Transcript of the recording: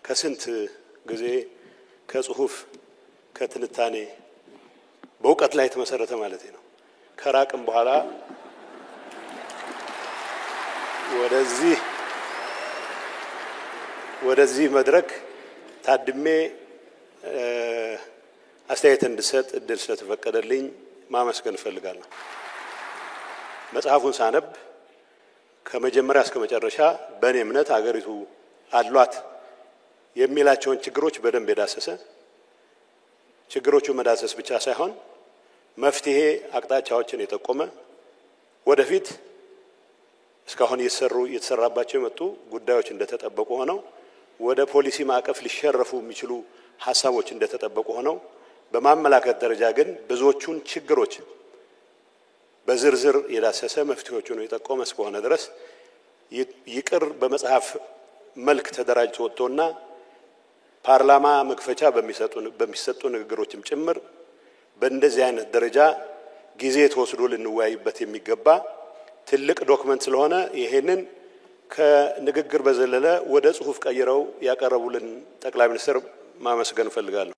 ከስንት ጊዜ ከጽሁፍ ከትንታኔ በእውቀት ላይ ተመሰረተ ማለት ነው ከራቅም በኋላ ወደዚህ መድረክ ታድሜ አስተያየት እንድሰጥ እድል ስለተፈቀደልኝ ማመስገን ፈልጋለሁ። መጽሐፉን ሳነብ ከመጀመሪያ እስከ መጨረሻ በእኔ እምነት አገሪቱ አሏት የሚላቸውን ችግሮች በደንብ የዳሰሰ ችግሮቹ መዳሰስ ብቻ ሳይሆን መፍትሄ አቅጣጫዎችን የጠቆመ ወደፊት እስካሁን እየተሰራባቸው የመጡ ጉዳዮች እንደተጠበቁ ሆነው ወደ ፖሊሲ ማዕቀፍ ሊሸረፉ የሚችሉ ሐሳቦች እንደተጠበቁ ሆነው በማመላከት ደረጃ ግን ብዙዎቹን ችግሮች በዝርዝር የዳሰሰ መፍትሄዎችን የጠቆመ እስከሆነ ድረስ ይቅር በመጽሐፍ መልክ ተደራጅቶ ወጥቶና ፓርላማ መክፈቻ በሚሰጡ ንግግሮችም ጭምር በእንደዚህ አይነት ደረጃ ጊዜ ተወስዶ ልንወያይበት የሚገባ ትልቅ ዶክመንት ስለሆነ ይሄንን ከንግግር በዘለለ ወደ ጽሁፍ ቀይረው ያቀረቡልን ጠቅላይ ሚኒስትር ማመስገን ፈልጋለሁ።